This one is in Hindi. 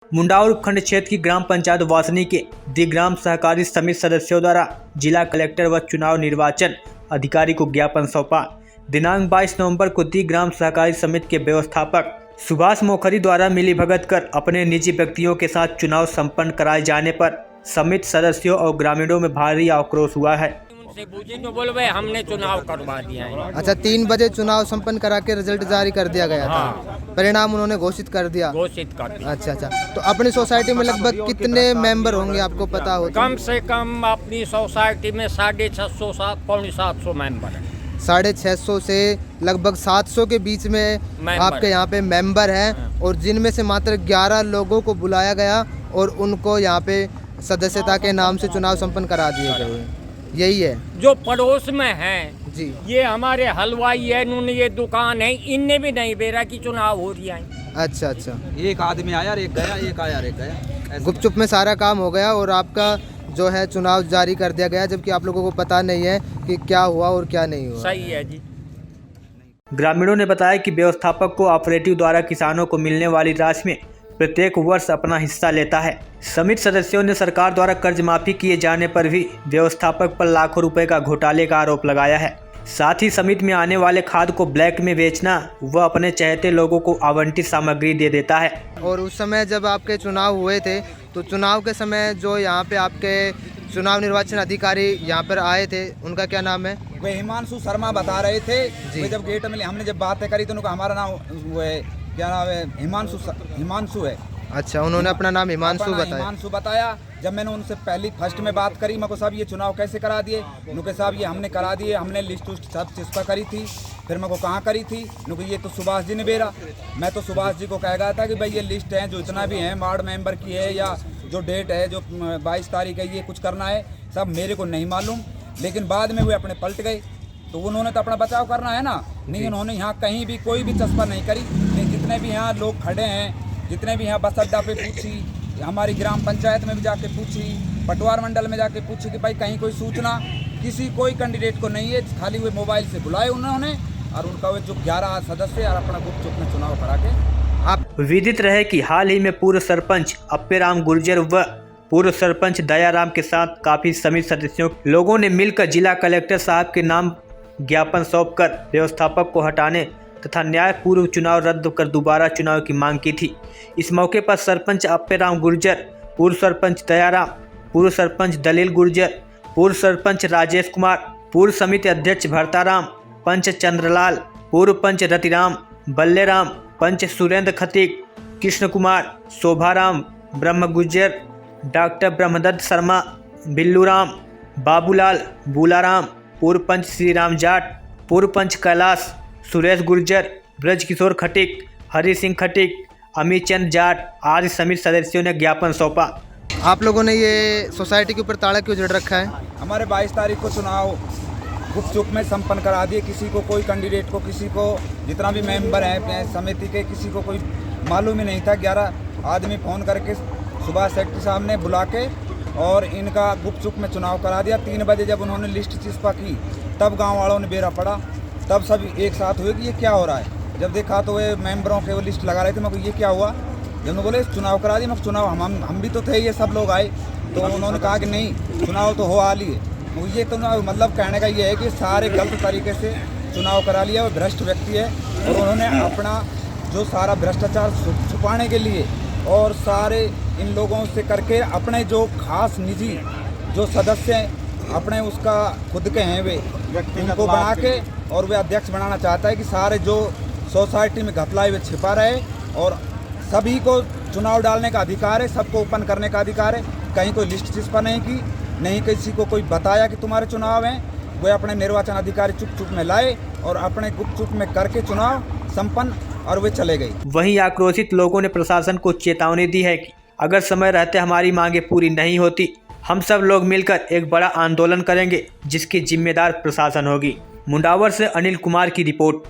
मुंडावर उपखंड क्षेत्र की ग्राम पंचायत वासनी के दिग्राम सहकारी समिति सदस्यों द्वारा जिला कलेक्टर व चुनाव निर्वाचन अधिकारी को ज्ञापन सौंपा। दिनांक 22 नवंबर को दिग्राम सहकारी समिति के व्यवस्थापक सुभाष मोखरी द्वारा मिलीभगत कर अपने निजी व्यक्तियों के साथ चुनाव संपन्न कराए जाने पर समिति सदस्यों और ग्रामीणों में भारी आक्रोश हुआ है। उनसे पूछे तो बोले भाई हमने चुनाव करवा दिया है। अच्छा, 3 बजे चुनाव संपन्न करा के रिजल्ट जारी कर दिया गया था। हाँ। परिणाम उन्होंने घोषित कर दिया। अच्छा, तो अपनी सोसाइटी में लगभग कितने मेंबर होंगे, आपको पता हो? कम से कम अपनी सोसाइटी में 650 पौने 700 मेंबर है। 650 से लगभग 700 के बीच में आपके यहाँ पे मेंबर हैं और जिनमें से मात्र 11 लोगों को बुलाया गया और उनको यहाँ पे सदस्यता के नाम से चुनाव संपन्न करा दिए गए। यही है जो पड़ोस में है जी। ये हमारे हलवाई है, इन्होंने ये दुकान है, इनने भी नहीं बेरा की चुनाव हो रही है। अच्छा, एक आदमी आया एक गया, एक आया एक गया। गुपचुप में सारा काम हो गया और आपका जो है चुनाव जारी कर दिया गया, जबकि आप लोगों को पता नहीं है कि क्या हुआ और क्या नहीं हुआ। सही है जी। ग्रामीणों ने बताया कि व्यवस्थापक को ऑपरेटिव द्वारा किसानों को मिलने वाली राशि में प्रत्येक वर्ष अपना हिस्सा लेता है। समिति सदस्यों ने सरकार द्वारा कर्ज माफी किए जाने पर भी व्यवस्थापक पर लाखों रुपए का घोटाले का आरोप लगाया है। साथ ही समिति में आने वाले खाद को ब्लैक में बेचना व अपने चहेते लोगों को आवंटित सामग्री दे देता है। और उस समय जब आपके चुनाव हुए थे तो चुनाव के समय जो यहाँ पे आपके चुनाव निर्वाचन अधिकारी यहाँ पर आए थे, उनका क्या नाम है? वे हिमांशु शर्मा बता रहे थे। वे जब गेट में हमने जब बातें करी तो उनका हमारा नाम वो है, क्या नाम है? हिमांशु है। अच्छा, उन्होंने अपना नाम हिमांशु बताया। जब मैंने उनसे पहली फर्स्ट में बात करी, मैं को साहब ये चुनाव कैसे करा दिए? उनके साहब ये हमने करा दिए, हमने लिस्ट उस्ट सब चीज़ पर करी थी। फिर मैं को कहाँ करी थी? उनको ये तो सुभाष जी ने बेरा। मैं तो सुभाष जी को कह गया था कि भाई ये लिस्ट है जो इतना भी है वार्ड मेंबर की है या जो डेट है जो 22 तारीख है, ये कुछ करना है, सब मेरे को नहीं मालूम। लेकिन बाद में वे अपने पलट गए, तो उन्होंने तो अपना बचाव करना है ना। नहीं, उन्होंने यहाँ कहीं भी कोई भी चस्पा नहीं करी। नहीं, जितने भी यहाँ लोग खड़े हैं, जितने भी यहाँ बस अड्डा पे पूछी, हमारी ग्राम पंचायत में भी जाके पूछी, पटवार मंडल में जाके पूछी कि भाई कहीं कोई सूचना किसी कोई कैंडिडेट को नहीं है। खाली वे मोबाइल से बुलाए उन्होंने और उनका वे जो 11 सदस्य और अपना गुपचुप में चुनाव करा के। आप विदित रहे कि हाल ही में पूर्व सरपंच अप्पेराम गुर्जर व पूर्व सरपंच दयाराम के साथ काफी समिति सदस्यों लोगों ने मिलकर जिला कलेक्टर साहब के नाम ज्ञापन सौंपकर व्यवस्थापक को हटाने तथा न्याय पूर्व चुनाव रद्द कर दोबारा चुनाव की मांग की थी। इस मौके पर सरपंच अप्पेराम गुर्जर, पूर्व सरपंच दयाराम, पूर्व सरपंच दलील गुर्जर, पूर्व सरपंच राजेश कुमार, पूर्व समिति अध्यक्ष भरताराम, पंच चंद्रलाल, पूर्व पंच रतिराम, बल्लेराम, पंच सुरेंद्र खतीक, कृष्ण कुमार, शोभाराम, ब्रह्म गुर्जर, डॉक्टर ब्रह्मदत्त शर्मा, बिल्लूराम, बाबूलाल, बूलाराम, पूर्व पंच श्री राम जाट, पूर्व पंच कैलाश, सुरेश गुर्जर, ब्रज किशोर खटीक, हरि सिंह खटीक, अमित चंद जाट आदि समिति सदस्यों ने ज्ञापन सौंपा। आप लोगों ने ये सोसाइटी के ऊपर ताला क्यों जड़ रखा है? हमारे 22 तारीख को चुनाव गुपचुप में संपन्न करा दिए। किसी को कोई कैंडिडेट को, किसी को जितना भी मेंबर है समिति के, किसी को कोई मालूम ही नहीं था। 11 आदमी फ़ोन करके सुभाष सेक्रेटरी साहब ने बुला के और इनका गुपचुप में चुनाव करा दिया। 3 बजे जब उन्होंने लिस्ट चिस्पा की तब गाँव वालों ने बेरा पड़ा, तब सब एक साथ हुए कि ये क्या हो रहा है। जब देखा तो वे मेंबरों के वो लिस्ट लगा रहे थे। मैं को ये क्या हुआ? जब उन्होंने बोले चुनाव करा दिया, मैं चुनाव हम भी तो थे, ये सब लोग आए। तो उन्होंने कहा कि नहीं, चुनाव तो हो आ लिए। ये तो मतलब कहने का ये है कि सारे गलत तरीके से चुनाव करा लिया। वो भ्रष्ट व्यक्ति है और उन्होंने अपना जो सारा भ्रष्टाचार छुपाने के लिए और सारे इन लोगों से करके अपने जो खास निजी जो सदस्य हैं अपने उसका खुद के हैं वे उनको बना के और वे अध्यक्ष बनाना चाहता है कि सारे जो सोसाइटी में घपलाए वे छिपा रहे और सभी को चुनाव डालने का अधिकार है, सबको ओपन करने का अधिकार है। कहीं कोई लिस्ट चिस्पा नहीं की, नहीं किसी को कोई बताया कि तुम्हारे चुनाव हैं। वे अपने निर्वाचन अधिकारी चुप चुप में लाए और अपने गुपचुप में करके चुनाव संपन्न और वे चले गए। वहीं आक्रोशित लोगों ने प्रशासन को चेतावनी दी है कि अगर समय रहते हमारी मांगे पूरी नहीं होती, हम सब लोग मिलकर एक बड़ा आंदोलन करेंगे जिसकी जिम्मेदार प्रशासन होगी। मुंडावर से अनिल कुमार की रिपोर्ट।